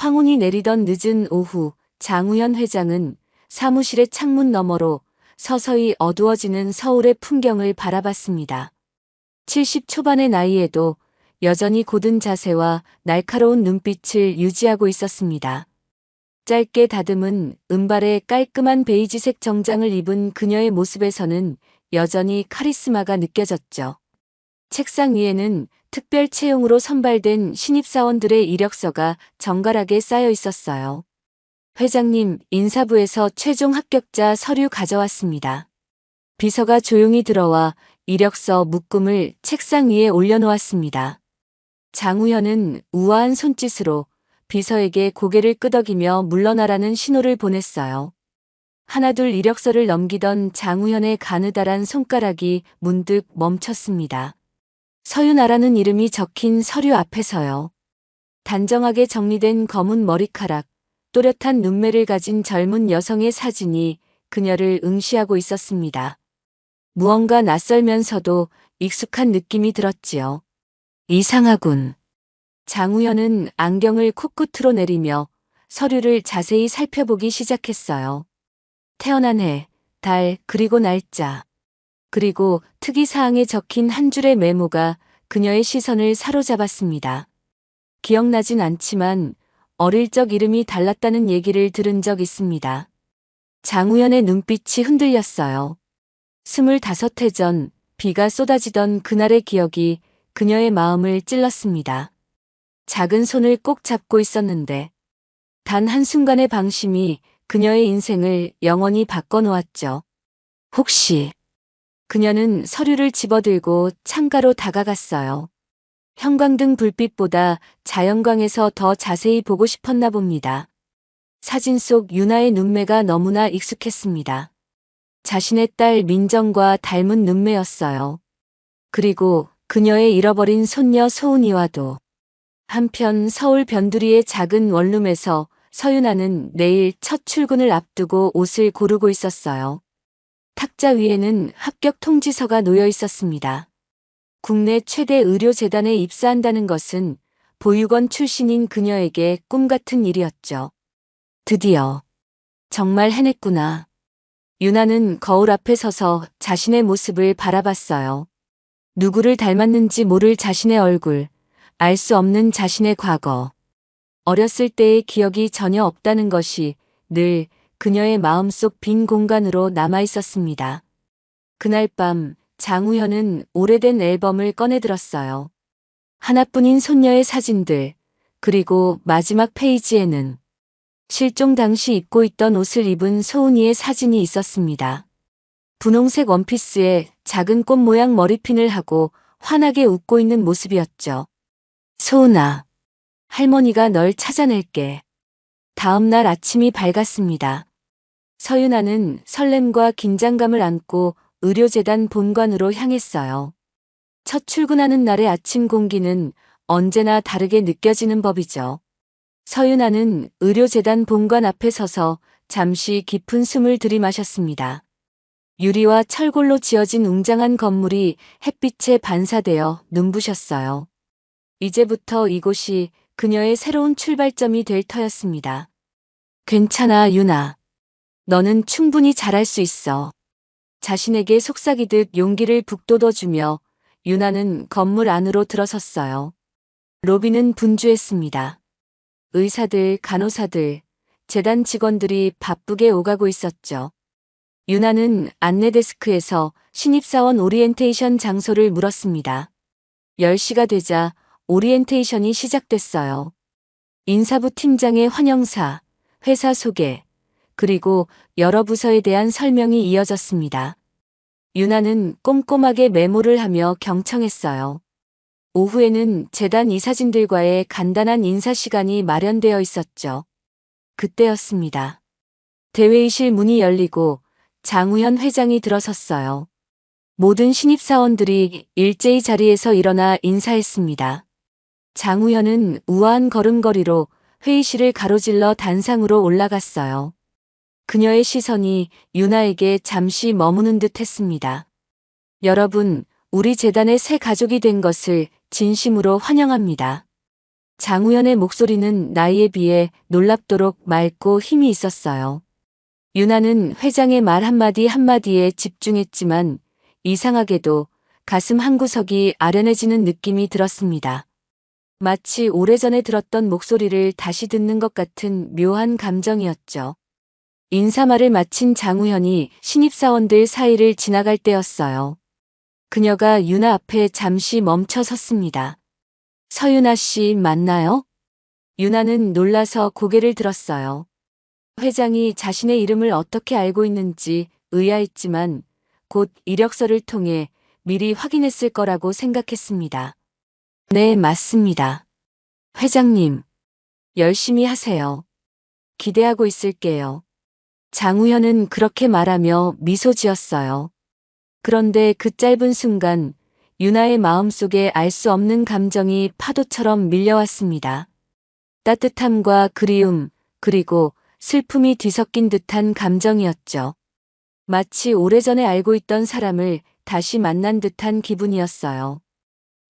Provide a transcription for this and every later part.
황혼이 내리던 늦은 오후, 장우현 회장은 사무실의 창문 너머로 서서히 어두워지는 서울의 풍경을 바라봤습니다. 70 초반의 나이에도 여전히 고든 자세와 날카로운 눈빛을 유지하고 있었습니다. 짧게 다듬은 은발의 깔끔한 베이지색 정장을 입은 그녀의 모습에서는 여전히 카리스마가 느껴졌죠. 책상 위에는 특별 채용으로 선발된 신입사원들의 이력서가 정갈하게 쌓여 있었어요. 회장님, 인사부에서 최종 합격자 서류 가져왔습니다. 비서가 조용히 들어와 이력서 묶음을 책상 위에 올려놓았습니다. 장우현은 우아한 손짓으로 비서에게 고개를 끄덕이며 물러나라는 신호를 보냈어요. 하나둘 이력서를 넘기던 장우현의 가느다란 손가락이 문득 멈췄습니다. 서윤아라는 이름이 적힌 서류 앞에서요. 단정하게 정리된 검은 머리카락, 또렷한 눈매를 가진 젊은 여성의 사진이 그녀를 응시하고 있었습니다. 무언가 낯설면서도 익숙한 느낌이 들었지요. 이상하군. 장우현은 안경을 코끝으로 내리며 서류를 자세히 살펴보기 시작했어요. 태어난 해, 달, 그리고 날짜. 그리고 특이사항에 적힌 한 줄의 메모가 그녀의 시선을 사로잡았습니다. 기억나진 않지만 어릴 적 이름이 달랐다는 얘기를 들은 적 있습니다. 장우현의 눈빛이 흔들렸어요. 25해 전 비가 쏟아지던 그날의 기억이 그녀의 마음을 찔렀습니다. 작은 손을 꼭 잡고 있었는데 단 한순간의 방심이 그녀의 인생을 영원히 바꿔놓았죠. 혹시 그녀는 서류를 집어들고 창가로 다가갔어요. 형광등 불빛보다 자연광에서 더 자세히 보고 싶었나 봅니다. 사진 속 유나의 눈매가 너무나 익숙했습니다. 자신의 딸 민정과 닮은 눈매였어요. 그리고 그녀의 잃어버린 손녀 소은이와도. 한편 서울 변두리의 작은 원룸에서 서윤아는 내일 첫 출근을 앞두고 옷을 고르고 있었어요. 탁자 위에는 합격 통지서가 놓여 있었습니다. 국내 최대 의료재단에 입사한다는 것은 보육원 출신인 그녀에게 꿈 같은 일이었죠. 드디어 정말 해냈구나. 유나는 거울 앞에 서서 자신의 모습을 바라봤어요. 누구를 닮았는지 모를 자신의 얼굴, 알 수 없는 자신의 과거. 어렸을 때의 기억이 전혀 없다는 것이 늘 그녀의 마음속 빈 공간으로 남아 있었습니다. 그날 밤 장우현은 오래된 앨범을 꺼내들었어요. 하나뿐인 손녀의 사진들, 그리고 마지막 페이지에는 실종 당시 입고 있던 옷을 입은 소은이의 사진이 있었습니다. 분홍색 원피스에 작은 꽃 모양 머리핀을 하고 환하게 웃고 있는 모습이었죠. 소은아, 할머니가 널 찾아낼게. 다음 날 아침이 밝았습니다. 서윤아는 설렘과 긴장감을 안고 의료재단 본관으로 향했어요. 첫 출근하는 날의 아침 공기는 언제나 다르게 느껴지는 법이죠. 서윤아는 의료재단 본관 앞에 서서 잠시 깊은 숨을 들이마셨습니다. 유리와 철골로 지어진 웅장한 건물이 햇빛에 반사되어 눈부셨어요. 이제부터 이곳이 그녀의 새로운 출발점이 될 터였습니다. 괜찮아, 유나. 너는 충분히 잘할 수 있어. 자신에게 속삭이듯 용기를 북돋워주며 유나는 건물 안으로 들어섰어요. 로비는 분주했습니다. 의사들, 간호사들, 재단 직원들이 바쁘게 오가고 있었죠. 유나는 안내데스크에서 신입사원 오리엔테이션 장소를 물었습니다. 10시가 되자 오리엔테이션이 시작됐어요. 인사부 팀장의 환영사, 회사 소개, 그리고 여러 부서에 대한 설명이 이어졌습니다. 유나는 꼼꼼하게 메모를 하며 경청했어요. 오후에는 재단 이사진들과의 간단한 인사 시간이 마련되어 있었죠. 그때였습니다. 대회의실 문이 열리고 장우현 회장이 들어섰어요. 모든 신입사원들이 일제히 자리에서 일어나 인사했습니다. 장우현은 우아한 걸음걸이로 회의실을 가로질러 단상으로 올라갔어요. 그녀의 시선이 유나에게 잠시 머무는 듯 했습니다. 여러분, 우리 재단의 새 가족이 된 것을 진심으로 환영합니다. 장우현의 목소리는 나이에 비해 놀랍도록 맑고 힘이 있었어요. 유나는 회장의 말 한마디 한마디에 집중했지만 이상하게도 가슴 한구석이 아련해지는 느낌이 들었습니다. 마치 오래전에 들었던 목소리를 다시 듣는 것 같은 묘한 감정이었죠. 인사말을 마친 장우현이 신입사원들 사이를 지나갈 때였어요. 그녀가 유나 앞에 잠시 멈춰 섰습니다. 서유나 씨 맞나요? 유나는 놀라서 고개를 들었어요. 회장이 자신의 이름을 어떻게 알고 있는지 의아했지만 곧 이력서를 통해 미리 확인했을 거라고 생각했습니다. 네, 맞습니다. 회장님, 열심히 하세요. 기대하고 있을게요. 장우현은 그렇게 말하며 미소 지었어요. 그런데 그 짧은 순간 유나의 마음속에 알 수 없는 감정이 파도처럼 밀려왔습니다. 따뜻함과 그리움, 그리고 슬픔이 뒤섞인 듯한 감정이었죠. 마치 오래전에 알고 있던 사람을 다시 만난 듯한 기분이었어요.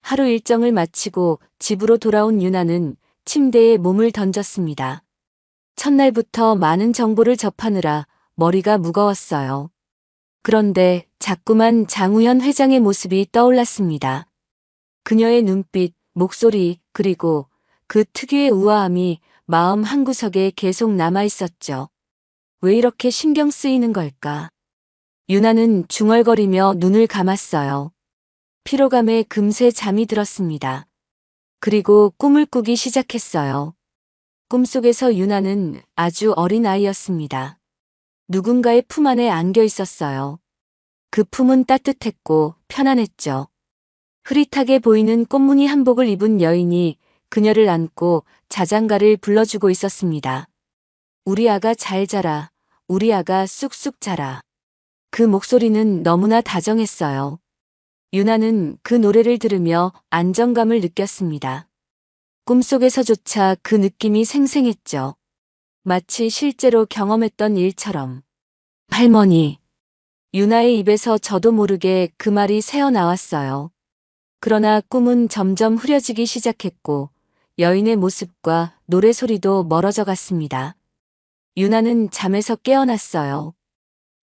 하루 일정을 마치고 집으로 돌아온 유나는 침대에 몸을 던졌습니다. 첫날부터 많은 정보를 접하느라 머리가 무거웠어요. 그런데 자꾸만 장우현 회장의 모습이 떠올랐습니다. 그녀의 눈빛, 목소리, 그리고 그 특유의 우아함이 마음 한구석에 계속 남아있었죠. 왜 이렇게 신경 쓰이는 걸까? 유나는 중얼거리며 눈을 감았어요. 피로감에 금세 잠이 들었습니다. 그리고 꿈을 꾸기 시작했어요. 꿈속에서 유나는 아주 어린 아이였습니다. 누군가의 품 안에 안겨 있었어요. 그 품은 따뜻했고 편안했죠. 흐릿하게 보이는 꽃무늬 한복을 입은 여인이 그녀를 안고 자장가를 불러주고 있었습니다. 우리 아가 잘 자라, 우리 아가 쑥쑥 자라. 그 목소리는 너무나 다정했어요. 유나는 그 노래를 들으며 안정감을 느꼈습니다. 꿈속에서조차 그 느낌이 생생했죠. 마치 실제로 경험했던 일처럼. 할머니. 유나의 입에서 저도 모르게 그 말이 새어나왔어요. 그러나 꿈은 점점 흐려지기 시작했고 여인의 모습과 노래소리도 멀어져 갔습니다. 유나는 잠에서 깨어났어요.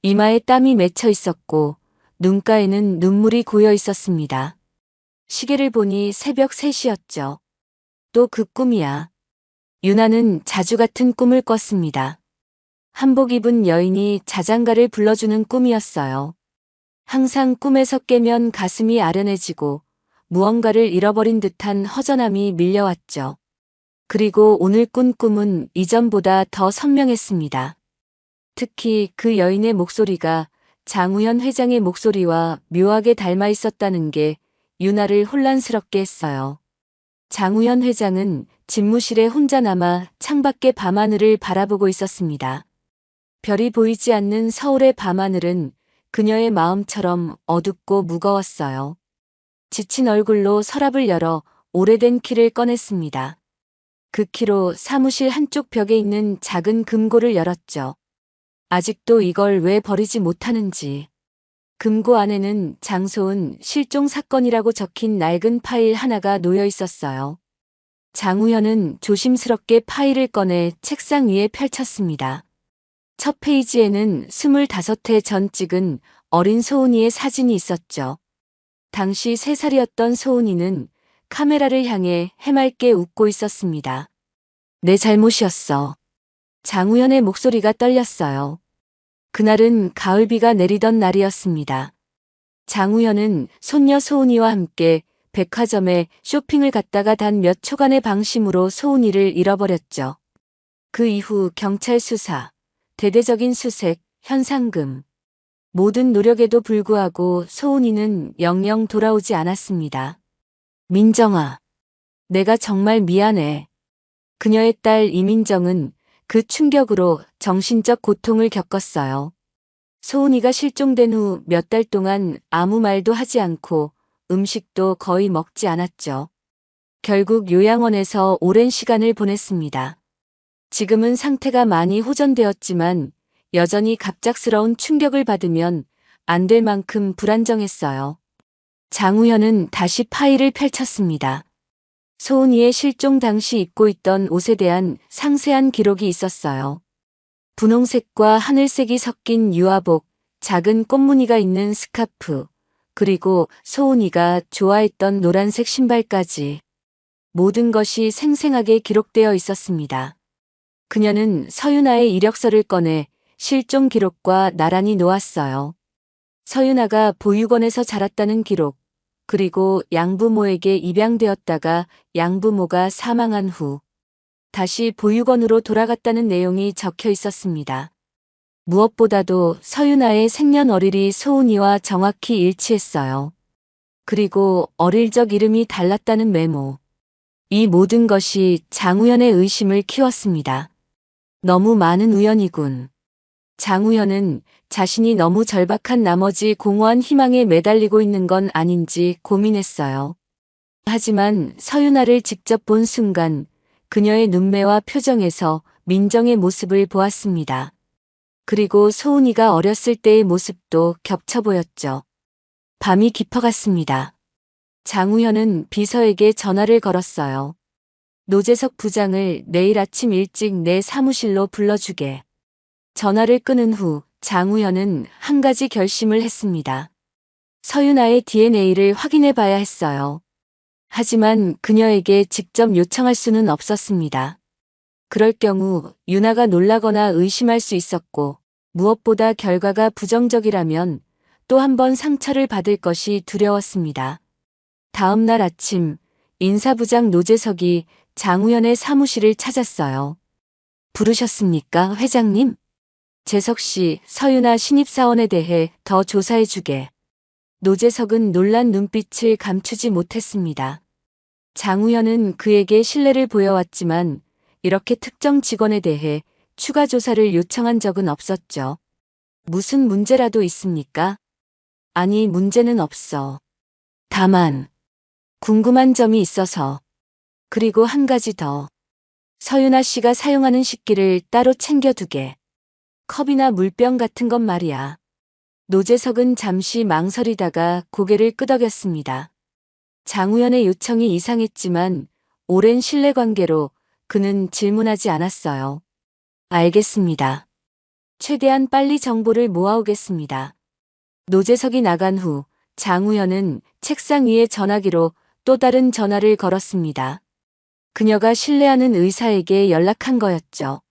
이마에 땀이 맺혀 있었고 눈가에는 눈물이 고여 있었습니다. 시계를 보니 새벽 3시였죠. 또 그 꿈이야. 유나는 자주 같은 꿈을 꿨습니다. 한복 입은 여인이 자장가를 불러주는 꿈이었어요. 항상 꿈에서 깨면 가슴이 아련해지고 무언가를 잃어버린 듯한 허전함이 밀려왔죠. 그리고 오늘 꾼 꿈은 이전보다 더 선명했습니다. 특히 그 여인의 목소리가 장우현 회장의 목소리와 묘하게 닮아 있었다는 게 유나를 혼란스럽게 했어요. 장우현 회장은 집무실에 혼자 남아 창밖의 밤하늘을 바라보고 있었습니다. 별이 보이지 않는 서울의 밤하늘은 그녀의 마음처럼 어둡고 무거웠어요. 지친 얼굴로 서랍을 열어 오래된 키를 꺼냈습니다. 그 키로 사무실 한쪽 벽에 있는 작은 금고를 열었죠. 아직도 이걸 왜 버리지 못하는지. 금고 안에는 장소은 실종 사건이라고 적힌 낡은 파일 하나가 놓여 있었어요. 장우현은 조심스럽게 파일을 꺼내 책상 위에 펼쳤습니다. 첫 페이지에는 25해 전 찍은 어린 소은이의 사진이 있었죠. 당시 3살이었던 소은이는 카메라를 향해 해맑게 웃고 있었습니다. 내 잘못이었어. 장우현의 목소리가 떨렸어요. 그날은 가을비가 내리던 날이었습니다. 장우현은 손녀 소은이와 함께 백화점에 쇼핑을 갔다가 단 몇 초간의 방심으로 소은이를 잃어버렸죠. 그 이후 경찰 수사, 대대적인 수색, 현상금. 모든 노력에도 불구하고 소은이는 영영 돌아오지 않았습니다. 민정아, 내가 정말 미안해. 그녀의 딸 이민정은 그 충격으로 정신적 고통을 겪었어요. 소은이가 실종된 후 몇 달 동안 아무 말도 하지 않고 음식도 거의 먹지 않았죠. 결국 요양원에서 오랜 시간을 보냈습니다. 지금은 상태가 많이 호전되었지만 여전히 갑작스러운 충격을 받으면 안 될 만큼 불안정했어요. 장우현은 다시 파일을 펼쳤습니다. 소은이의 실종 당시 입고 있던 옷에 대한 상세한 기록이 있었어요. 분홍색과 하늘색이 섞인 유아복, 작은 꽃무늬가 있는 스카프, 그리고 소은이가 좋아했던 노란색 신발까지 모든 것이 생생하게 기록되어 있었습니다. 그녀는 서윤아의 이력서를 꺼내 실종 기록과 나란히 놓았어요. 서윤아가 보육원에서 자랐다는 기록, 그리고 양부모에게 입양되었다가 양부모가 사망한 후 다시 보육원으로 돌아갔다는 내용이 적혀 있었습니다. 무엇보다도 서윤아의 생년월일이 소은이와 정확히 일치했어요. 그리고 어릴 적 이름이 달랐다는 메모. 이 모든 것이 장우현의 의심을 키웠습니다. 너무 많은 우연이군. 장우현은 자신이 너무 절박한 나머지 공허한 희망에 매달리고 있는 건 아닌지 고민했어요. 하지만 서윤아를 직접 본 순간 그녀의 눈매와 표정에서 민정의 모습을 보았습니다. 그리고 소은이가 어렸을 때의 모습도 겹쳐 보였죠. 밤이 깊어갔습니다. 장우현은 비서에게 전화를 걸었어요. 노재석 부장을 내일 아침 일찍 내 사무실로 불러주게. 전화를 끊은 후 장우현은 한 가지 결심을 했습니다. 서윤아의 DNA를 확인해 봐야 했어요. 하지만 그녀에게 직접 요청할 수는 없었습니다. 그럴 경우 유나가 놀라거나 의심할 수 있었고 무엇보다 결과가 부정적이라면 또 한 번 상처를 받을 것이 두려웠습니다. 다음 날 아침 인사부장 노재석이 장우현의 사무실을 찾았어요. 부르셨습니까, 회장님? 재석 씨, 서윤아 신입사원에 대해 더 조사해주게. 노재석은 놀란 눈빛을 감추지 못했습니다. 장우현은 그에게 신뢰를 보여왔지만 이렇게 특정 직원에 대해 추가 조사를 요청한 적은 없었죠. 무슨 문제라도 있습니까? 아니, 문제는 없어. 다만 궁금한 점이 있어서. 그리고 한 가지 더. 서윤아 씨가 사용하는 식기를 따로 챙겨두게. 컵이나 물병 같은 것 말이야. 노재석은 잠시 망설이다가 고개를 끄덕였습니다. 장우현의 요청이 이상했지만 오랜 신뢰관계로 그는 질문하지 않았어요. 알겠습니다. 최대한 빨리 정보를 모아오겠습니다. 노재석이 나간 후 장우현은 책상 위에 전화기로 또 다른 전화를 걸었습니다. 그녀가 신뢰하는 의사에게 연락한 거였죠.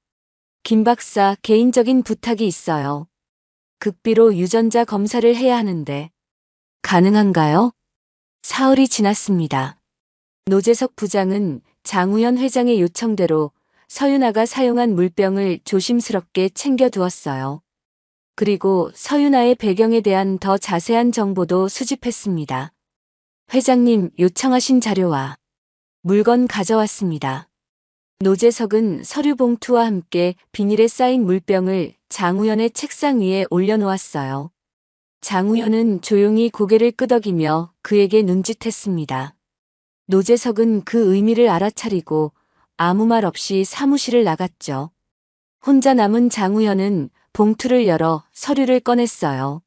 김 박사, 개인적인 부탁이 있어요. 극비로 유전자 검사를 해야 하는데 가능한가요? 사흘이 지났습니다. 노재석 부장은 장우현 회장의 요청대로 서윤아가 사용한 물병을 조심스럽게 챙겨두었어요. 그리고 서윤아의 배경에 대한 더 자세한 정보도 수집했습니다. 회장님, 요청하신 자료와 물건 가져왔습니다. 노재석은 서류 봉투와 함께 비닐에 쌓인 물병을 장우현의 책상 위에 올려놓았어요. 장우현은 조용히 고개를 끄덕이며 그에게 눈짓했습니다. 노재석은 그 의미를 알아차리고 아무 말 없이 사무실을 나갔죠. 혼자 남은 장우현은 봉투를 열어 서류를 꺼냈어요.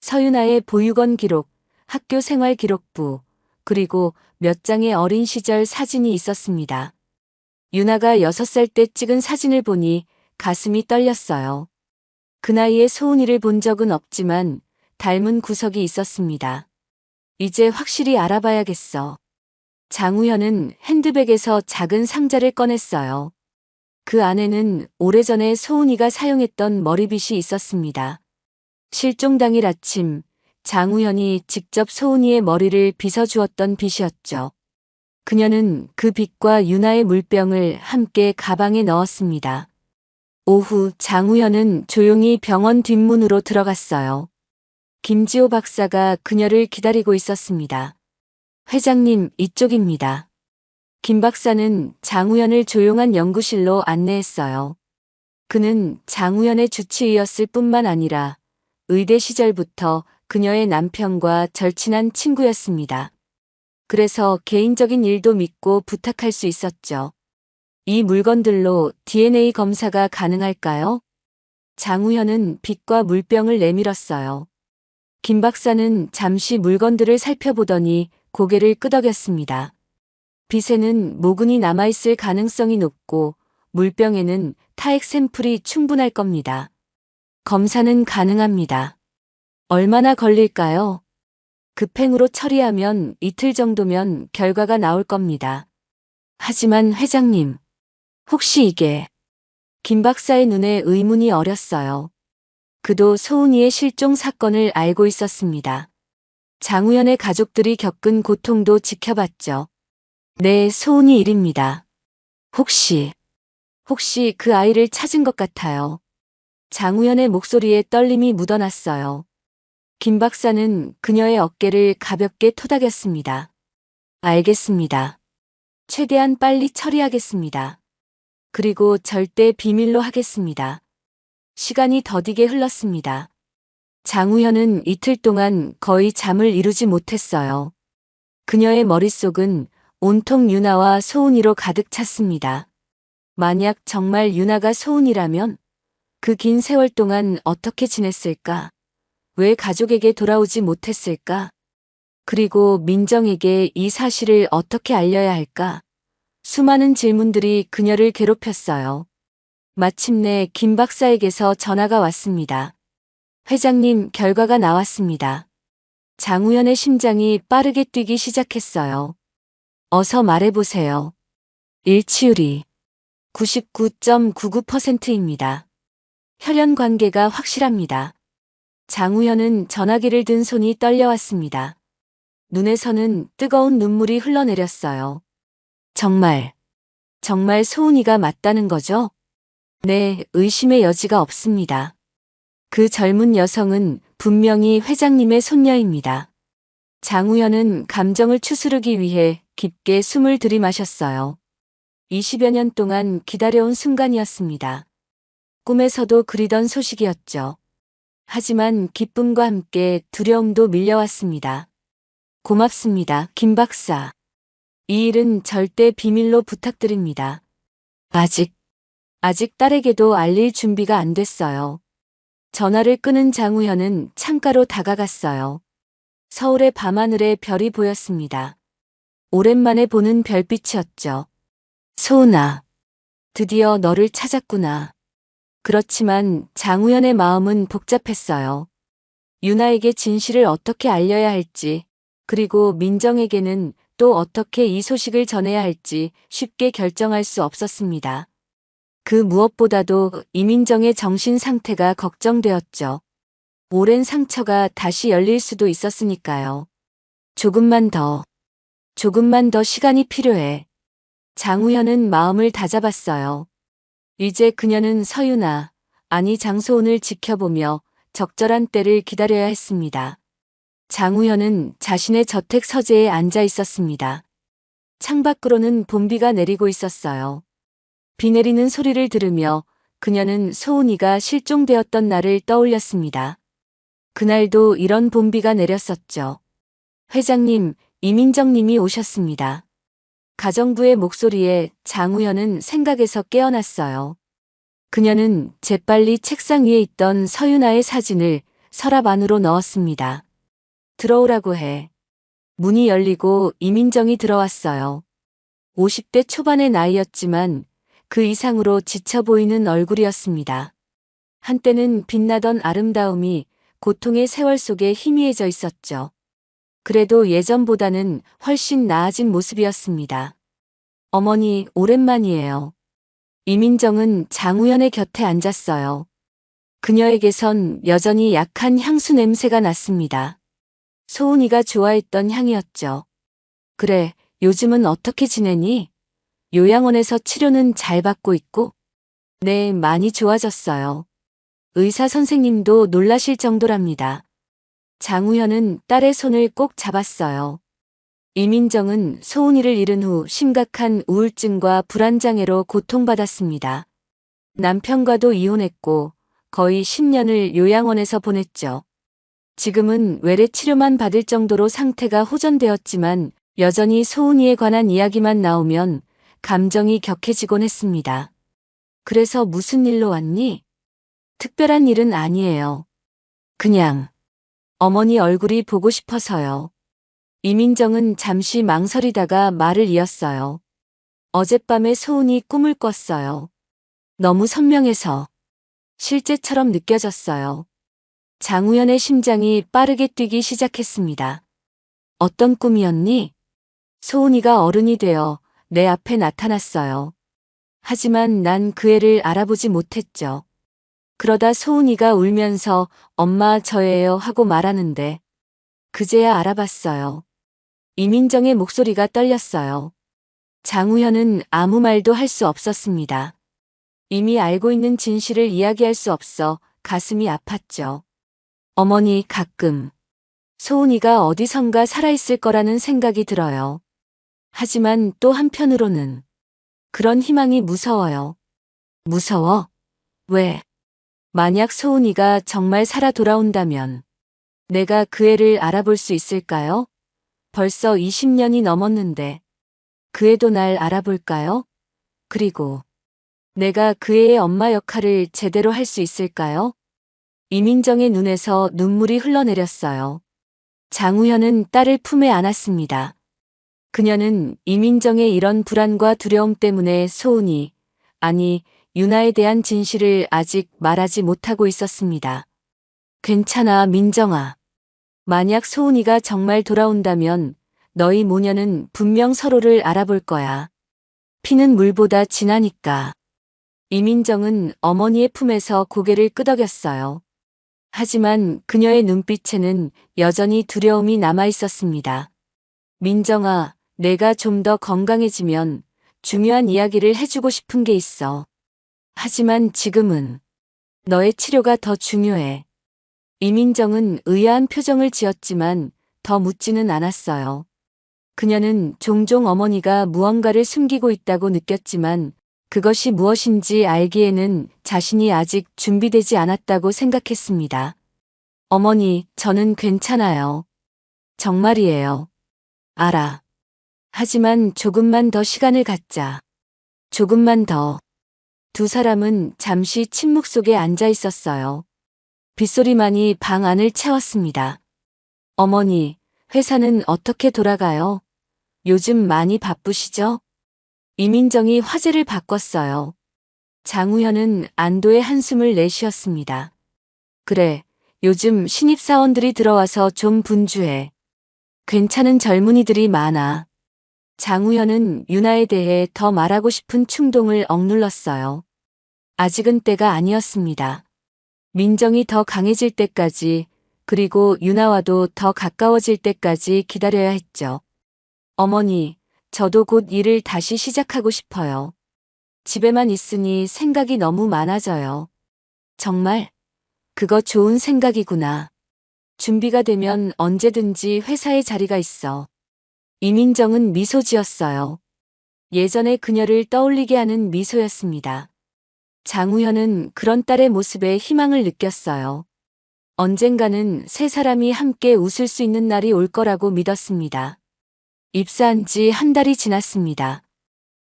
서윤아의 보육원 기록, 학교 생활 기록부, 그리고 몇 장의 어린 시절 사진이 있었습니다. 유나가 6살 때 찍은 사진을 보니 가슴이 떨렸어요. 그 나이에 소은이를 본 적은 없지만 닮은 구석이 있었습니다. 이제 확실히 알아봐야겠어. 장우현은 핸드백에서 작은 상자를 꺼냈어요. 그 안에는 오래전에 소은이가 사용했던 머리빗이 있었습니다. 실종 당일 아침, 장우현이 직접 소은이의 머리를 빗어주었던 빗이었죠. 그녀는 그 빗과 유나의 물병을 함께 가방에 넣었습니다. 오후 장우현은 조용히 병원 뒷문으로 들어갔어요. 김지호 박사가 그녀를 기다리고 있었습니다. 회장님, 이쪽입니다. 김 박사는 장우현을 조용한 연구실로 안내했어요. 그는 장우현의 주치의였을 뿐만 아니라 의대 시절부터 그녀의 남편과 절친한 친구였습니다. 그래서 개인적인 일도 믿고 부탁할 수 있었죠. 이 물건들로 DNA 검사가 가능할까요? 장우현은 빗과 물병을 내밀었어요. 김 박사는 잠시 물건들을 살펴보더니 고개를 끄덕였습니다. 빗에는 모근이 남아있을 가능성이 높고 물병에는 타액 샘플이 충분할 겁니다. 검사는 가능합니다. 얼마나 걸릴까요? 급행으로 처리하면 이틀 정도면 결과가 나올 겁니다. 하지만 회장님, 혹시 이게... 김 박사의 눈에 의문이 어렸어요. 그도 소은이의 실종 사건을 알고 있었습니다. 장우현의 가족들이 겪은 고통도 지켜봤죠. 네, 소은이 일입니다. 혹시 그 아이를 찾은 것 같아요. 장우현의 목소리에 떨림이 묻어났어요. 김 박사는 그녀의 어깨를 가볍게 토닥였습니다. 알겠습니다. 최대한 빨리 처리하겠습니다. 그리고 절대 비밀로 하겠습니다. 시간이 더디게 흘렀습니다. 장우현은 이틀 동안 거의 잠을 이루지 못했어요. 그녀의 머릿속은 온통 유나와 소은이로 가득 찼습니다. 만약 정말 유나가 소은이라면 그 긴 세월 동안 어떻게 지냈을까? 왜 가족에게 돌아오지 못했을까? 그리고 민정에게 이 사실을 어떻게 알려야 할까? 수많은 질문들이 그녀를 괴롭혔어요. 마침내 김 박사에게서 전화가 왔습니다. 회장님, 결과가 나왔습니다. 장우현의 심장이 빠르게 뛰기 시작했어요. 어서 말해보세요. 일치율이 99.99%입니다. 혈연 관계가 확실합니다. 장우현은 전화기를 든 손이 떨려왔습니다. 눈에서는 뜨거운 눈물이 흘러내렸어요. 정말 소은이가 맞다는 거죠? 네, 의심의 여지가 없습니다. 그 젊은 여성은 분명히 회장님의 손녀입니다. 장우현은 감정을 추스르기 위해 깊게 숨을 들이마셨어요. 20여 년 동안 기다려온 순간이었습니다. 꿈에서도 그리던 소식이었죠. 하지만 기쁨과 함께 두려움도 밀려왔습니다. 고맙습니다, 김 박사. 이 일은 절대 비밀로 부탁드립니다. 아직 딸에게도 알릴 준비가 안 됐어요. 전화를 끊은 장우현은 창가로 다가갔어요. 서울의 밤하늘에 별이 보였습니다. 오랜만에 보는 별빛이었죠. 소은아, 드디어 너를 찾았구나. 그렇지만 장우현의 마음은 복잡했어요. 유나에게 진실을 어떻게 알려야 할지, 그리고 민정에게는 또 어떻게 이 소식을 전해야 할지 쉽게 결정할 수 없었습니다. 그 무엇보다도 이민정의 정신 상태가 걱정되었죠. 오랜 상처가 다시 열릴 수도 있었으니까요. 조금만 더 시간이 필요해. 장우현은 마음을 다잡았어요. 이제 그녀는 서유나, 아니 장소은을 지켜보며 적절한 때를 기다려야 했습니다. 장우현은 자신의 저택 서재에 앉아 있었습니다. 창밖으로는 봄비가 내리고 있었어요. 비 내리는 소리를 들으며 그녀는 소은이가 실종되었던 날을 떠올렸습니다. 그날도 이런 봄비가 내렸었죠. 회장님, 이민정님이 오셨습니다. 가정부의 목소리에 장우현은 생각에서 깨어났어요. 그녀는 재빨리 책상 위에 있던 서유나의 사진을 서랍 안으로 넣었습니다. 들어오라고 해. 문이 열리고 이민정이 들어왔어요. 50대 초반의 나이였지만 그 이상으로 지쳐 보이는 얼굴이었습니다. 한때는 빛나던 아름다움이 고통의 세월 속에 희미해져 있었죠. 그래도 예전보다는 훨씬 나아진 모습이었습니다. 어머니, 오랜만이에요. 이민정은 장우현의 곁에 앉았어요. 그녀에게선 여전히 약한 향수 냄새가 났습니다. 소은이가 좋아했던 향이었죠. 그래, 요즘은 어떻게 지내니? 요양원에서 치료는 잘 받고 있고? 네, 많이 좋아졌어요. 의사 선생님도 놀라실 정도랍니다. 장우현은 딸의 손을 꼭 잡았어요. 이민정은 소은이를 잃은 후 심각한 우울증과 불안장애로 고통받았습니다. 남편과도 이혼했고 거의 10년을 요양원에서 보냈죠. 지금은 외래 치료만 받을 정도로 상태가 호전되었지만 여전히 소은이에 관한 이야기만 나오면 감정이 격해지곤 했습니다. 그래서 무슨 일로 왔니? 특별한 일은 아니에요. 그냥 어머니 얼굴이 보고 싶어서요. 이민정은 잠시 망설이다가 말을 이었어요. 어젯밤에 소은이 꿈을 꿨어요. 너무 선명해서 실제처럼 느껴졌어요. 장우현의 심장이 빠르게 뛰기 시작했습니다. 어떤 꿈이었니? 소은이가 어른이 되어 내 앞에 나타났어요. 하지만 난 그 애를 알아보지 못했죠. 그러다 소은이가 울면서 엄마 저예요 하고 말하는데 그제야 알아봤어요. 이민정의 목소리가 떨렸어요. 장우현은 아무 말도 할 수 없었습니다. 이미 알고 있는 진실을 이야기할 수 없어 가슴이 아팠죠. 어머니 가끔 소은이가 어디선가 살아있을 거라는 생각이 들어요. 하지만 또 한편으로는 그런 희망이 무서워요. 무서워? 왜? 만약 소은이가 정말 살아 돌아온다면 내가 그 애를 알아볼 수 있을까요? 벌써 20년이 넘었는데 그 애도 날 알아볼까요? 그리고 내가 그 애의 엄마 역할을 제대로 할 수 있을까요? 이민정의 눈에서 눈물이 흘러내렸어요. 장우현은 딸을 품에 안았습니다. 그녀는 이민정의 이런 불안과 두려움 때문에 소은이, 아니, 유나에 대한 진실을 아직 말하지 못하고 있었습니다. 괜찮아, 민정아. 만약 소은이가 정말 돌아온다면 너희 모녀는 분명 서로를 알아볼 거야. 피는 물보다 진하니까. 이민정은 어머니의 품에서 고개를 끄덕였어요. 하지만 그녀의 눈빛에는 여전히 두려움이 남아 있었습니다. 민정아, 내가 좀 더 건강해지면 중요한 이야기를 해주고 싶은 게 있어. 하지만 지금은 너의 치료가 더 중요해. 이민정은 의아한 표정을 지었지만 더 묻지는 않았어요. 그녀는 종종 어머니가 무언가를 숨기고 있다고 느꼈지만 그것이 무엇인지 알기에는 자신이 아직 준비되지 않았다고 생각했습니다. 어머니, 저는 괜찮아요. 정말이에요. 알아. 하지만 조금만 더 시간을 갖자. 조금만 더. 두 사람은 잠시 침묵 속에 앉아 있었어요. 빗소리만이 방 안을 채웠습니다. 어머니, 회사는 어떻게 돌아가요? 요즘 많이 바쁘시죠? 이민정이 화제를 바꿨어요. 장우현은 안도의 한숨을 내쉬었습니다. 그래, 요즘 신입사원들이 들어와서 좀 분주해. 괜찮은 젊은이들이 많아. 장우현은 유나에 대해 더 말하고 싶은 충동을 억눌렀어요. 아직은 때가 아니었습니다. 민정이 더 강해질 때까지, 그리고 유나와도 더 가까워질 때까지 기다려야 했죠. 어머니, 저도 곧 일을 다시 시작하고 싶어요. 집에만 있으니 생각이 너무 많아져요. 정말? 그거 좋은 생각이구나. 준비가 되면 언제든지 회사에 자리가 있어. 이민정은 미소 지었어요. 예전의 그녀를 떠올리게 하는 미소였습니다. 장우현은 그런 딸의 모습에 희망을 느꼈어요. 언젠가는 세 사람이 함께 웃을 수 있는 날이 올 거라고 믿었습니다. 입사한 지 한 달이 지났습니다.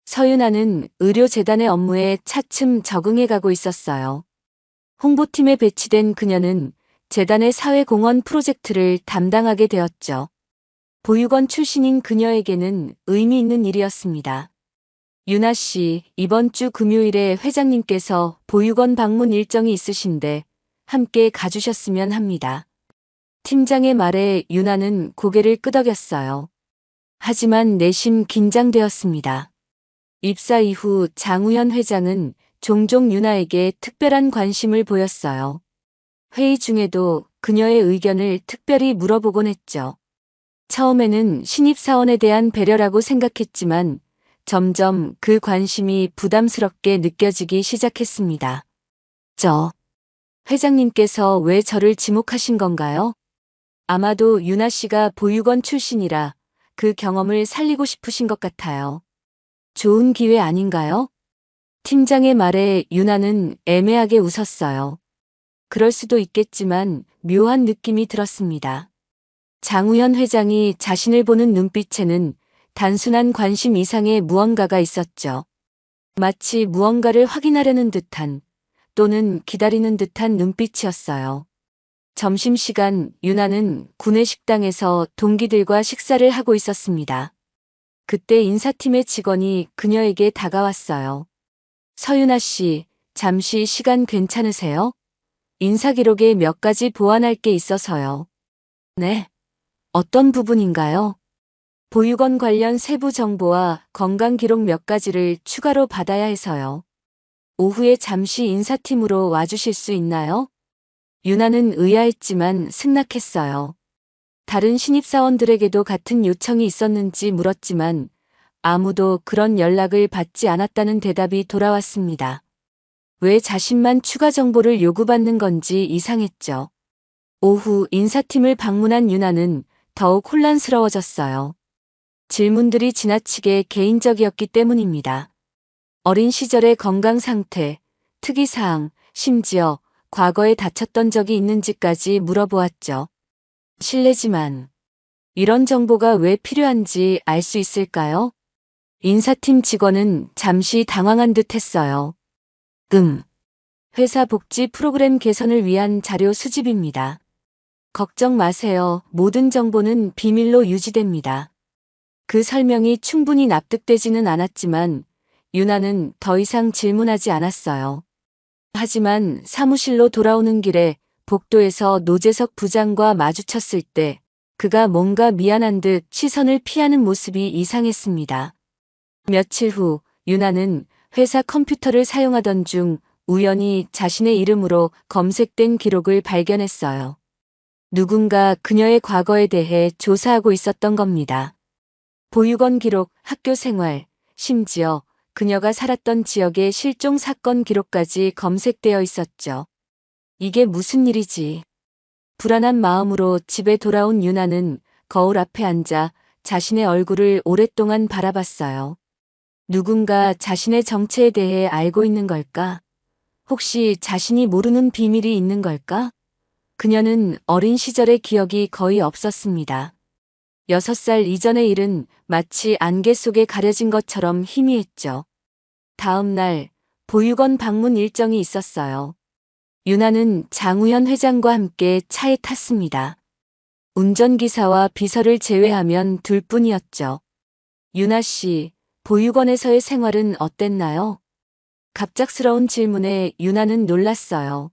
서윤아는 의료재단의 업무에 차츰 적응해가고 있었어요. 홍보팀에 배치된 그녀는 재단의 사회공헌 프로젝트를 담당하게 되었죠. 보육원 출신인 그녀에게는 의미 있는 일이었습니다. 유나 씨, 이번 주 금요일에 회장님께서 보육원 방문 일정이 있으신데 함께 가주셨으면 합니다. 팀장의 말에 유나는 고개를 끄덕였어요. 하지만 내심 긴장되었습니다. 입사 이후 장우현 회장은 종종 유나에게 특별한 관심을 보였어요. 회의 중에도 그녀의 의견을 특별히 물어보곤 했죠. 처음에는 신입사원에 대한 배려라고 생각했지만 점점 그 관심이 부담스럽게 느껴지기 시작했습니다. 회장님께서 왜 저를 지목하신 건가요? 아마도 유나 씨가 보육원 출신이라 그 경험을 살리고 싶으신 것 같아요. 좋은 기회 아닌가요? 팀장의 말에 유나는 애매하게 웃었어요. 그럴 수도 있겠지만 묘한 느낌이 들었습니다. 장우현 회장이 자신을 보는 눈빛에는 단순한 관심 이상의 무언가가 있었죠. 마치 무언가를 확인하려는 듯한 또는 기다리는 듯한 눈빛이었어요. 점심시간 유나는 구내 식당에서 동기들과 식사를 하고 있었습니다. 그때 인사팀의 직원이 그녀에게 다가왔어요. 서윤아 씨, 잠시 시간 괜찮으세요? 인사 기록에 몇 가지 보완할 게 있어서요. 네. 어떤 부분인가요? 보육원 관련 세부 정보와 건강 기록 몇 가지를 추가로 받아야 해서요. 오후에 잠시 인사팀으로 와주실 수 있나요? 유나는 의아했지만 승낙했어요. 다른 신입사원들에게도 같은 요청이 있었는지 물었지만 아무도 그런 연락을 받지 않았다는 대답이 돌아왔습니다. 왜 자신만 추가 정보를 요구받는 건지 이상했죠. 오후 인사팀을 방문한 유나는 더욱 혼란스러워졌어요. 질문들이 지나치게 개인적이었기 때문입니다. 어린 시절의 건강 상태, 특이사항, 심지어 과거에 다쳤던 적이 있는지까지 물어보았죠. 실례지만 이런 정보가 왜 필요한지 알 수 있을까요? 인사팀 직원은 잠시 당황한 듯 했어요. 회사 복지 프로그램 개선을 위한 자료 수집입니다. 걱정 마세요. 모든 정보는 비밀로 유지됩니다. 그 설명이 충분히 납득되지는 않았지만 유나는 더 이상 질문하지 않았어요. 하지만 사무실로 돌아오는 길에 복도에서 노재석 부장과 마주쳤을 때 그가 뭔가 미안한 듯 시선을 피하는 모습이 이상했습니다. 며칠 후 유나는 회사 컴퓨터를 사용하던 중 우연히 자신의 이름으로 검색된 기록을 발견했어요. 누군가 그녀의 과거에 대해 조사하고 있었던 겁니다. 보육원 기록, 학교 생활, 심지어 그녀가 살았던 지역의 실종 사건 기록까지 검색되어 있었죠. 이게 무슨 일이지? 불안한 마음으로 집에 돌아온 유나는 거울 앞에 앉아 자신의 얼굴을 오랫동안 바라봤어요. 누군가 자신의 정체에 대해 알고 있는 걸까? 혹시 자신이 모르는 비밀이 있는 걸까? 그녀는 어린 시절의 기억이 거의 없었습니다. 6살 이전의 일은 마치 안개 속에 가려진 것처럼 희미했죠. 다음 날 보육원 방문 일정이 있었어요. 유나는 장우현 회장과 함께 차에 탔습니다. 운전기사와 비서를 제외하면 둘뿐이었죠. 유나 씨, 보육원에서의 생활은 어땠나요? 갑작스러운 질문에 유나는 놀랐어요.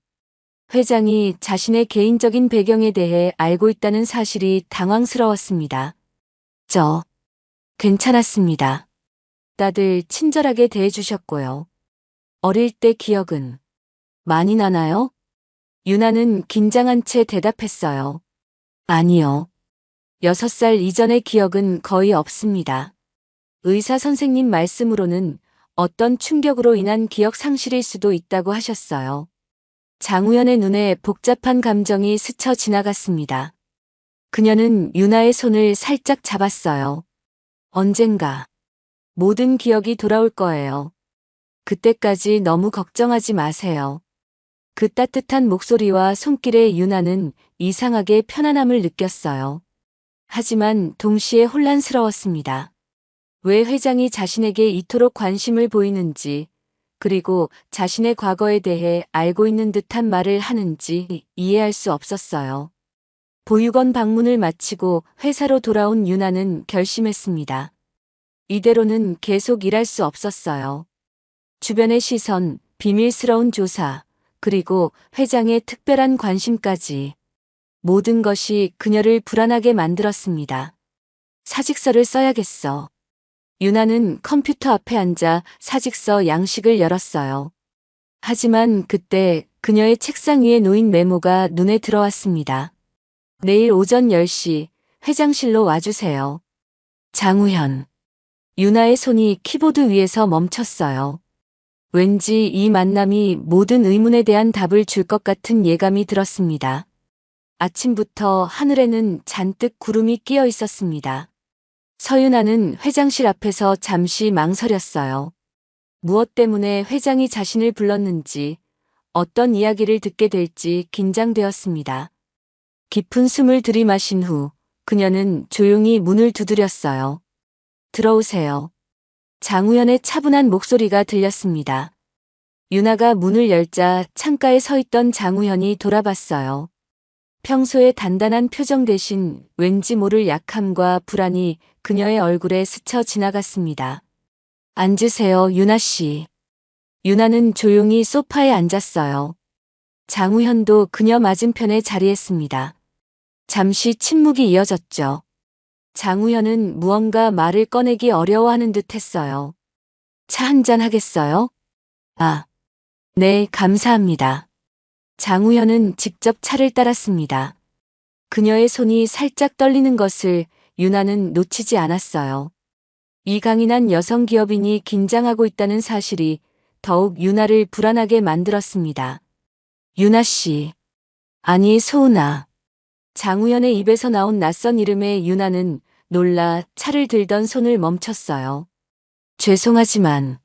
회장이 자신의 개인적인 배경에 대해 알고 있다는 사실이 당황스러웠습니다. 괜찮았습니다. 다들 친절하게 대해주셨고요. 어릴 때 기억은 많이 나나요? 유나는 긴장한 채 대답했어요. 아니요. 6살 이전의 기억은 거의 없습니다. 의사 선생님 말씀으로는 어떤 충격으로 인한 기억 상실일 수도 있다고 하셨어요. 장우현의 눈에 복잡한 감정이 스쳐 지나갔습니다. 그녀는 유나의 손을 살짝 잡았어요. 언젠가 모든 기억이 돌아올 거예요. 그때까지 너무 걱정하지 마세요. 그 따뜻한 목소리와 손길에 유나는 이상하게 편안함을 느꼈어요. 하지만 동시에 혼란스러웠습니다. 왜 회장이 자신에게 이토록 관심을 보이는지, 그리고 자신의 과거에 대해 알고 있는 듯한 말을 하는지 이해할 수 없었어요. 보육원 방문을 마치고 회사로 돌아온 유나는 결심했습니다. 이대로는 계속 일할 수 없었어요. 주변의 시선, 비밀스러운 조사, 그리고 회장의 특별한 관심까지 모든 것이 그녀를 불안하게 만들었습니다. 사직서를 써야겠어. 유나는 컴퓨터 앞에 앉아 사직서 양식을 열었어요. 하지만 그때 그녀의 책상 위에 놓인 메모가 눈에 들어왔습니다. 내일 오전 10시 회장실로 와주세요. 장우현. 유나의 손이 키보드 위에서 멈췄어요. 왠지 이 만남이 모든 의문에 대한 답을 줄 것 같은 예감이 들었습니다. 아침부터 하늘에는 잔뜩 구름이 끼어 있었습니다. 서윤아는 회장실 앞에서 잠시 망설였어요. 무엇 때문에 회장이 자신을 불렀는지, 어떤 이야기를 듣게 될지 긴장되었습니다. 깊은 숨을 들이마신 후 그녀는 조용히 문을 두드렸어요. 들어오세요. 장우현의 차분한 목소리가 들렸습니다. 유나가 문을 열자 창가에 서 있던 장우현이 돌아봤어요. 평소의 단단한 표정 대신 왠지 모를 약함과 불안이 그녀의 얼굴에 스쳐 지나갔습니다. 앉으세요, 유나 씨. 유나는 조용히 소파에 앉았어요. 장우현도 그녀 맞은편에 자리했습니다. 잠시 침묵이 이어졌죠. 장우현은 무언가 말을 꺼내기 어려워하는 듯 했어요. 차 한잔 하겠어요? 아, 네, 감사합니다. 장우현은 직접 차를 따랐습니다. 그녀의 손이 살짝 떨리는 것을 유나는 놓치지 않았어요. 이 강인한 여성 기업인이 긴장하고 있다는 사실이 더욱 유나를 불안하게 만들었습니다. 유나 씨. 아니, 소은아. 장우현의 입에서 나온 낯선 이름에 유나는 놀라 차를 들던 손을 멈췄어요. 죄송하지만,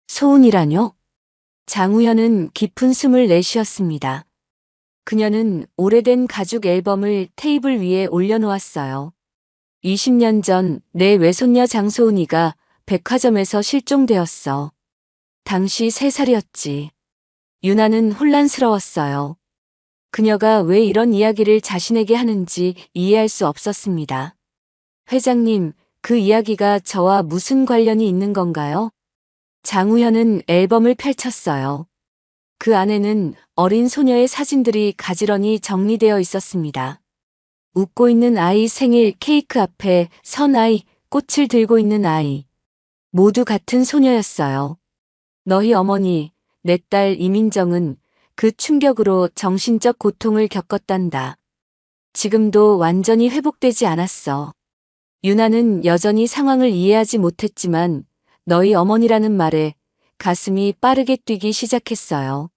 소은이라뇨? 장우현은 깊은 숨을 내쉬었습니다. 그녀는 오래된 가죽 앨범을 테이블 위에 올려놓았어요. 20년 전 내 외손녀 장소은이가 백화점에서 실종되었어. 당시 3살이었지. 유나는 혼란스러웠어요. 그녀가 왜 이런 이야기를 자신에게 하는지 이해할 수 없었습니다. 회장님, 그 이야기가 저와 무슨 관련이 있는 건가요? 장우현은 앨범을 펼쳤어요. 그 안에는 어린 소녀의 사진들이 가지런히 정리되어 있었습니다. 웃고 있는 아이 생일 케이크 앞에 선 아이, 꽃을 들고 있는 아이. 모두 같은 소녀였어요. 너희 어머니, 내 딸 이민정은 그 충격으로 정신적 고통을 겪었단다. 지금도 완전히 회복되지 않았어. 유나는 여전히 상황을 이해하지 못했지만 너희 어머니라는 말에 가슴이 빠르게 뛰기 시작했어요.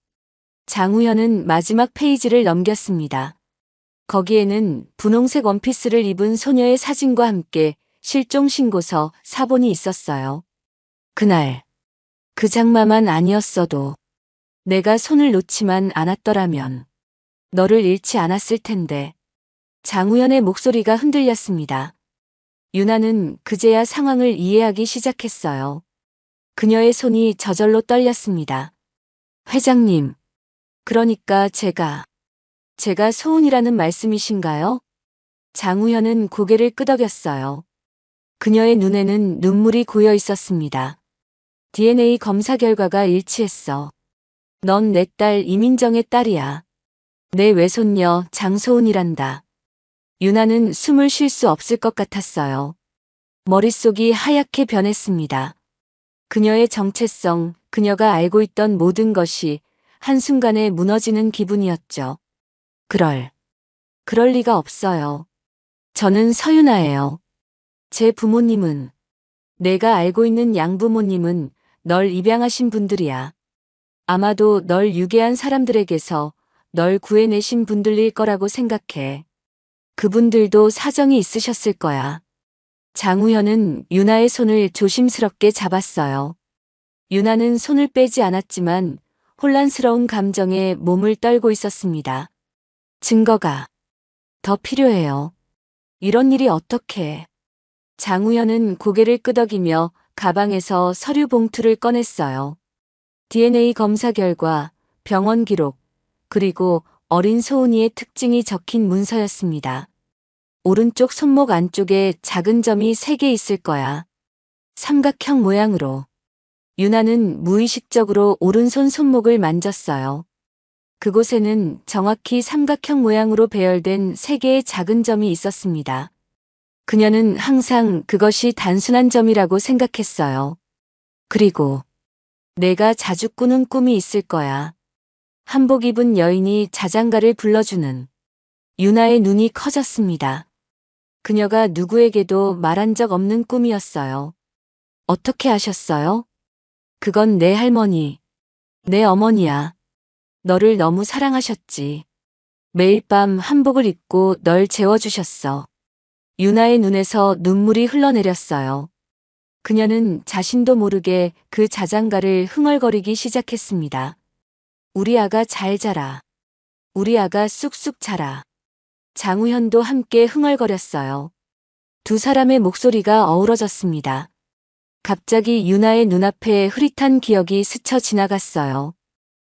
장우현은 마지막 페이지를 넘겼습니다. 거기에는 분홍색 원피스를 입은 소녀의 사진과 함께 실종 신고서 사본이 있었어요. 그날, 그 장마만 아니었어도 내가 손을 놓지만 않았더라면 너를 잃지 않았을 텐데. 장우현의 목소리가 흔들렸습니다. 유나는 그제야 상황을 이해하기 시작했어요. 그녀의 손이 저절로 떨렸습니다. 회장님, 그러니까 제가 소은이라는 말씀이신가요? 장우현은 고개를 끄덕였어요. 그녀의 눈에는 눈물이 고여 있었습니다. DNA 검사 결과가 일치했어. 넌 내 딸 이민정의 딸이야. 내 외손녀 장소은이란다. 유나는 숨을 쉴 수 없을 것 같았어요. 머릿속이 하얗게 변했습니다. 그녀의 정체성, 그녀가 알고 있던 모든 것이 한순간에 무너지는 기분이었죠. 그럴 리가 없어요. 저는 서윤아예요. 제 부모님은, 내가 알고 있는 양부모님은 널 입양하신 분들이야. 아마도 널 유괴한 사람들에게서 널 구해내신 분들일 거라고 생각해. 그분들도 사정이 있으셨을 거야. 장우현은 유나의 손을 조심스럽게 잡았어요. 유나는 손을 빼지 않았지만 혼란스러운 감정에 몸을 떨고 있었습니다. 증거가 더 필요해요. 이런 일이 어떻게. 장우현은 고개를 끄덕이며 가방에서 서류 봉투를 꺼냈어요. DNA 검사 결과, 병원 기록, 그리고 어린 소은이의 특징이 적힌 문서였습니다. 오른쪽 손목 안쪽에 작은 점이 3개 있을 거야. 삼각형 모양으로. 유나는 무의식적으로 오른손 손목을 만졌어요. 그곳에는 정확히 삼각형 모양으로 배열된 3개의 작은 점이 있었습니다. 그녀는 항상 그것이 단순한 점이라고 생각했어요. 그리고 내가 자주 꾸는 꿈이 있을 거야. 한복 입은 여인이 자장가를 불러주는. 유나의 눈이 커졌습니다. 그녀가 누구에게도 말한 적 없는 꿈이었어요. 어떻게 아셨어요? 그건 내 할머니, 내 어머니야. 너를 너무 사랑하셨지. 매일 밤 한복을 입고 널 재워주셨어. 유나의 눈에서 눈물이 흘러내렸어요. 그녀는 자신도 모르게 그 자장가를 흥얼거리기 시작했습니다. 우리 아가 잘 자라. 우리 아가 쑥쑥 자라. 장우현도 함께 흥얼거렸어요. 두 사람의 목소리가 어우러졌습니다. 갑자기 유나의 눈앞에 흐릿한 기억이 스쳐 지나갔어요.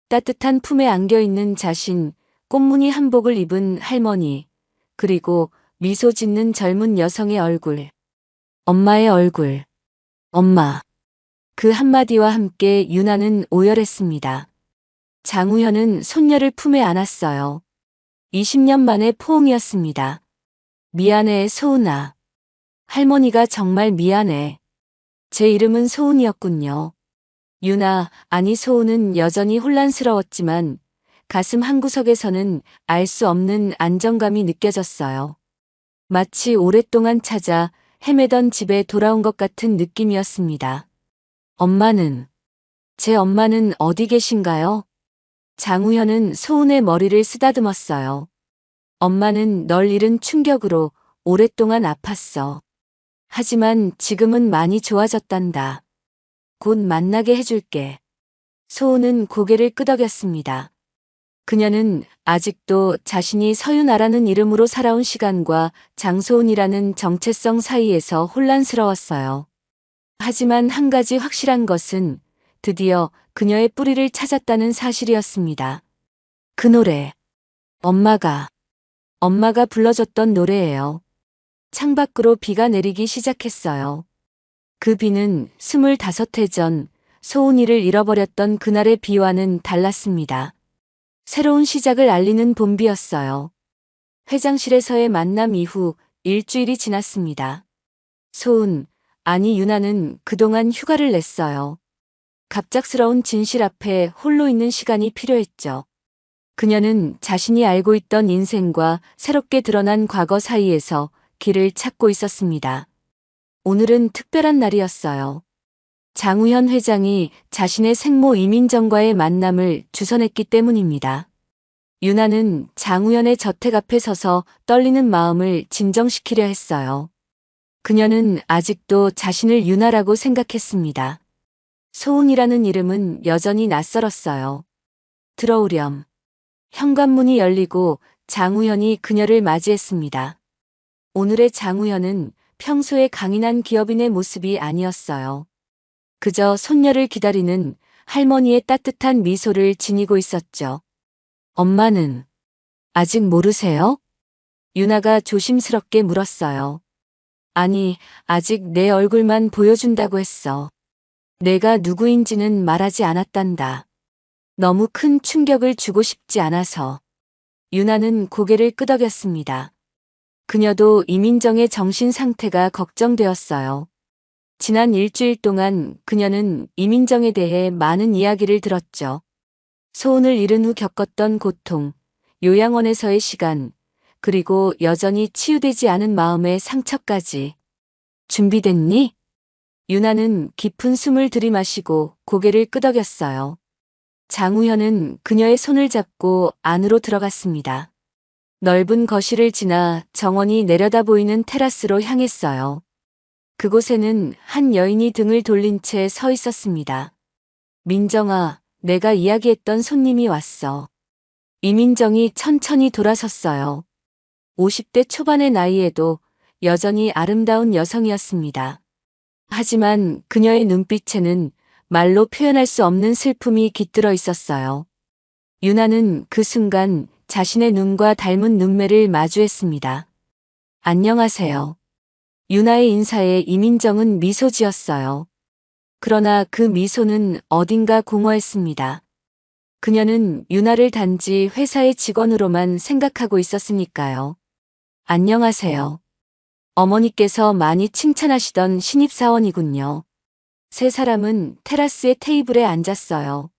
따뜻한 품에 안겨있는 자신, 꽃무늬 한복을 입은 할머니, 그리고 미소 짓는 젊은 여성의 얼굴. 엄마의 얼굴. 엄마. 그 한마디와 함께 유나는 오열했습니다. 장우현은 손녀를 품에 안았어요. 20년 만의 포옹이었습니다. 미안해, 소은아. 할머니가 정말 미안해. 제 이름은 소은이었군요. 유나, 아니 소은은 여전히 혼란스러웠지만 가슴 한구석에서는 알 수 없는 안정감이 느껴졌어요. 마치 오랫동안 찾아 헤매던 집에 돌아온 것 같은 느낌이었습니다. 제 엄마는 어디 계신가요? 장우현은 소은의 머리를 쓰다듬었어요. 엄마는 널 잃은 충격으로 오랫동안 아팠어. 하지만 지금은 많이 좋아졌단다. 곧 만나게 해줄게. 소은은 고개를 끄덕였습니다. 그녀는 아직도 자신이 서윤아라는 이름으로 살아온 시간과 장소은이라는 정체성 사이에서 혼란스러웠어요. 하지만 한 가지 확실한 것은 드디어 그녀의 뿌리를 찾았다는 사실이었습니다. 그 노래. 엄마가 불러줬던 노래예요. 창밖으로 비가 내리기 시작했어요. 그 비는 25해 전 소은이를 잃어버렸던 그날의 비와는 달랐습니다. 새로운 시작을 알리는 봄비였어요. 회장실에서의 만남 이후 일주일이 지났습니다. 아니 유나는 그동안 휴가를 냈어요. 갑작스러운 진실 앞에 홀로 있는 시간이 필요했죠. 그녀는 자신이 알고 있던 인생과 새롭게 드러난 과거 사이에서 길을 찾고 있었습니다. 오늘은 특별한 날이었어요. 장우현 회장이 자신의 생모 이민정과의 만남을 주선했기 때문입니다. 유나는 장우현의 저택 앞에 서서 떨리는 마음을 진정시키려 했어요. 그녀는 아직도 자신을 유나라고 생각했습니다. 소은이라는 이름은 여전히 낯설었어요. 들어오렴. 현관문이 열리고 장우현이 그녀를 맞이했습니다. 오늘의 장우현은 평소의 강인한 기업인의 모습이 아니었어요. 그저 손녀를 기다리는 할머니의 따뜻한 미소를 지니고 있었죠. 엄마는 아직 모르세요? 유나가 조심스럽게 물었어요. 아니, 아직 내 얼굴만 보여준다고 했어. 내가 누구인지는 말하지 않았단다. 너무 큰 충격을 주고 싶지 않아서. 유나는 고개를 끄덕였습니다. 그녀도 이민정의 정신 상태가 걱정되었어요. 지난 일주일 동안 그녀는 이민정에 대해 많은 이야기를 들었죠. 소은을 잃은 후 겪었던 고통, 요양원에서의 시간, 그리고 여전히 치유되지 않은 마음의 상처까지. 준비됐니? 유나는 깊은 숨을 들이마시고 고개를 끄덕였어요. 장우현은 그녀의 손을 잡고 안으로 들어갔습니다. 넓은 거실을 지나 정원이 내려다 보이는 테라스로 향했어요. 그곳에는 한 여인이 등을 돌린 채 서 있었습니다. 민정아, 내가 이야기했던 손님이 왔어. 이민정이 천천히 돌아섰어요. 50대 초반의 나이에도 여전히 아름다운 여성이었습니다. 하지만 그녀의 눈빛에는 말로 표현할 수 없는 슬픔이 깃들어 있었어요. 유나는 그 순간 자신의 눈과 닮은 눈매를 마주했습니다. 안녕하세요. 유나의 인사에 이민정은 미소 지었어요. 그러나 그 미소는 어딘가 공허했습니다. 그녀는 유나를 단지 회사의 직원으로만 생각하고 있었으니까요. 안녕하세요. 어머니께서 많이 칭찬하시던 신입사원이군요. 세 사람은 테라스의 테이블에 앉았어요.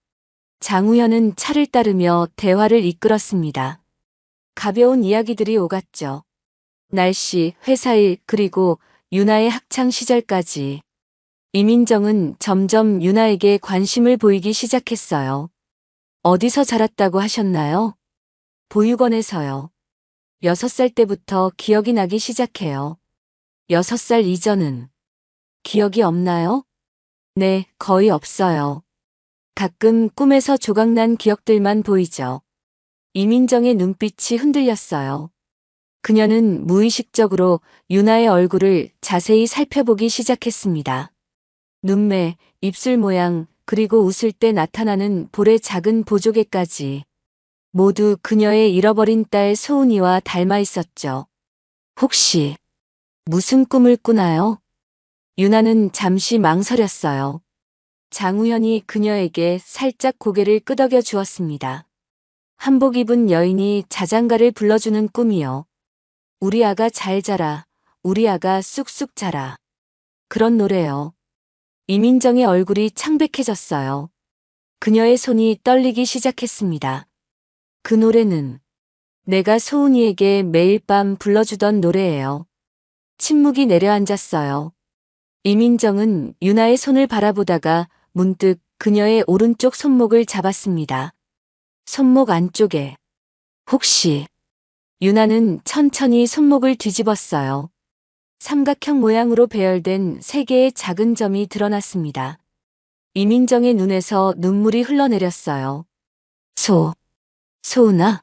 장우현은 차를 따르며 대화를 이끌었습니다. 가벼운 이야기들이 오갔죠. 날씨, 회사 일, 그리고 유나의 학창 시절까지. 이민정은 점점 유나에게 관심을 보이기 시작했어요. 어디서 자랐다고 하셨나요? 보육원에서요. 6살 때부터 기억이 나기 시작해요. 6살 이전은 기억이 없나요? 네, 거의 없어요. 가끔 꿈에서 조각난 기억들만 보이죠. 이민정의 눈빛이 흔들렸어요. 그녀는 무의식적으로 유나의 얼굴을 자세히 살펴보기 시작했습니다. 눈매, 입술 모양, 그리고 웃을 때 나타나는 볼의 작은 보조개까지. 모두 그녀의 잃어버린 딸 소은이와 닮아 있었죠. 혹시 무슨 꿈을 꾸나요? 유나는 잠시 망설였어요. 장우현이 그녀에게 살짝 고개를 끄덕여 주었습니다. 한복 입은 여인이 자장가를 불러주는 꿈이요. 우리 아가 잘 자라, 우리 아가 쑥쑥 자라. 그런 노래요. 이민정의 얼굴이 창백해졌어요. 그녀의 손이 떨리기 시작했습니다. 그 노래는 내가 소은이에게 매일 밤 불러주던 노래예요. 침묵이 내려앉았어요. 이민정은 유나의 손을 바라보다가 문득 그녀의 오른쪽 손목을 잡았습니다. 손목 안쪽에. 혹시. 유나는 천천히 손목을 뒤집었어요. 삼각형 모양으로 배열된 세 개의 작은 점이 드러났습니다. 이민정의 눈에서 눈물이 흘러내렸어요. 소은아?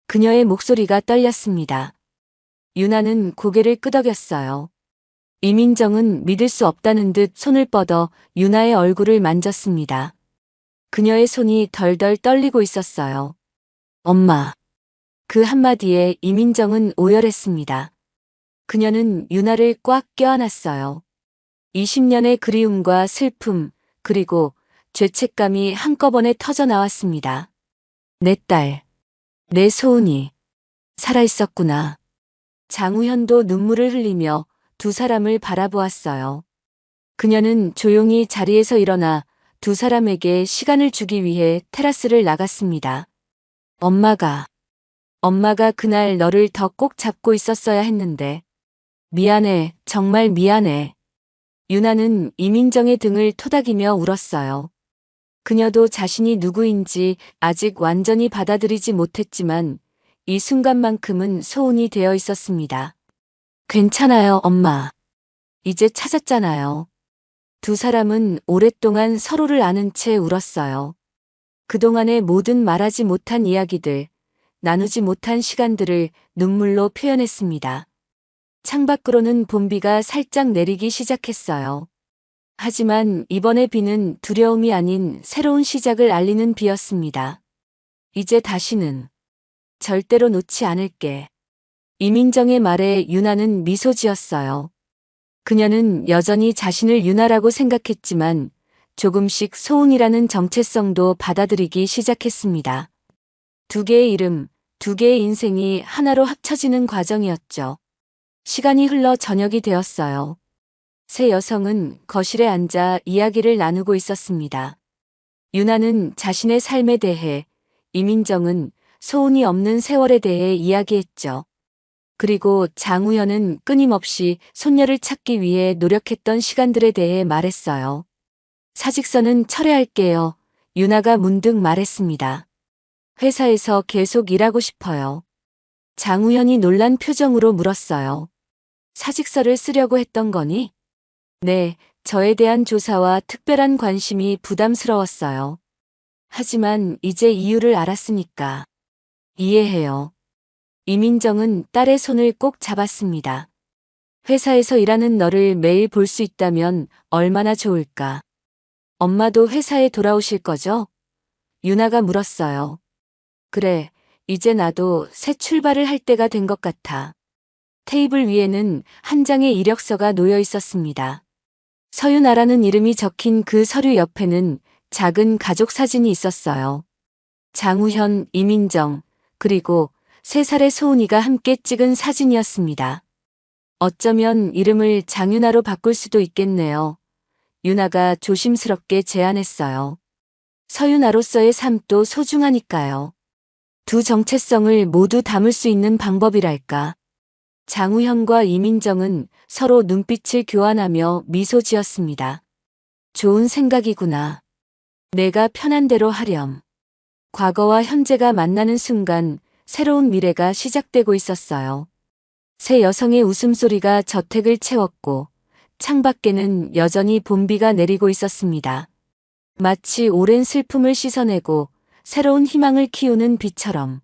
그녀의 목소리가 떨렸습니다. 유나는 고개를 끄덕였어요. 이민정은 믿을 수 없다는 듯 손을 뻗어 유나의 얼굴을 만졌습니다. 그녀의 손이 덜덜 떨리고 있었어요. 엄마. 그 한마디에 이민정은 오열했습니다. 그녀는 유나를 꽉 껴안았어요. 20년의 그리움과 슬픔, 그리고 죄책감이 한꺼번에 터져 나왔습니다. 내 딸, 내 소은이 살아있었구나. 장우현도 눈물을 흘리며 두 사람을 바라보았어요. 그녀는 조용히 자리에서 일어나 두 사람에게 시간을 주기 위해 테라스를 나갔습니다. 엄마가 그날 너를 더 꼭 잡고 있었어야 했는데. 미안해, 정말 미안해. 유나는 이민정의 등을 토닥이며 울었어요. 그녀도 자신이 누구인지 아직 완전히 받아들이지 못했지만 이 순간만큼은 소운이 되어 있었습니다. 괜찮아요, 엄마. 이제 찾았잖아요. 두 사람은 오랫동안 서로를 아는 채 울었어요. 그동안의 모든 말하지 못한 이야기들, 나누지 못한 시간들을 눈물로 표현했습니다. 창밖으로는 봄비가 살짝 내리기 시작했어요. 하지만 이번의 비는 두려움이 아닌 새로운 시작을 알리는 비였습니다. 이제 다시는 절대로 놓지 않을게. 이민정의 말에 유나는 미소 지었어요. 그녀는 여전히 자신을 유나라고 생각했지만 조금씩 소은이라는 정체성도 받아들이기 시작했습니다. 두 개의 이름, 두 개의 인생이 하나로 합쳐지는 과정이었죠. 시간이 흘러 저녁이 되었어요. 세 여성은 거실에 앉아 이야기를 나누고 있었습니다. 유나는 자신의 삶에 대해, 이민정은 소운이 없는 세월에 대해 이야기했죠. 그리고 장우현은 끊임없이 손녀를 찾기 위해 노력했던 시간들에 대해 말했어요. 사직서는 철회할게요. 유나가 문득 말했습니다. 회사에서 계속 일하고 싶어요. 장우현이 놀란 표정으로 물었어요. 사직서를 쓰려고 했던 거니? 네, 저에 대한 조사와 특별한 관심이 부담스러웠어요. 하지만 이제 이유를 알았으니까. 이해해요. 이민정은 딸의 손을 꼭 잡았습니다. 회사에서 일하는 너를 매일 볼 수 있다면 얼마나 좋을까. 엄마도 회사에 돌아오실 거죠? 유나가 물었어요. 그래, 이제 나도 새 출발을 할 때가 된 것 같아. 테이블 위에는 한 장의 이력서가 놓여 있었습니다. 서윤아라는 이름이 적힌 그 서류 옆에는 작은 가족 사진이 있었어요. 장우현, 이민정, 그리고 3살의 소은이가 함께 찍은 사진이었습니다. 어쩌면 이름을 장윤아로 바꿀 수도 있겠네요. 유나가 조심스럽게 제안했어요. 서윤아로서의 삶도 소중하니까요. 두 정체성을 모두 담을 수 있는 방법이랄까. 장우현과 이민정은 서로 눈빛을 교환하며 미소 지었습니다. 좋은 생각이구나. 내가 편한 대로 하렴. 과거와 현재가 만나는 순간 새로운 미래가 시작되고 있었어요. 세 여성의 웃음소리가 저택을 채웠고 창밖에는 여전히 봄비가 내리고 있었습니다. 마치 오랜 슬픔을 씻어내고 새로운 희망을 키우는 비처럼.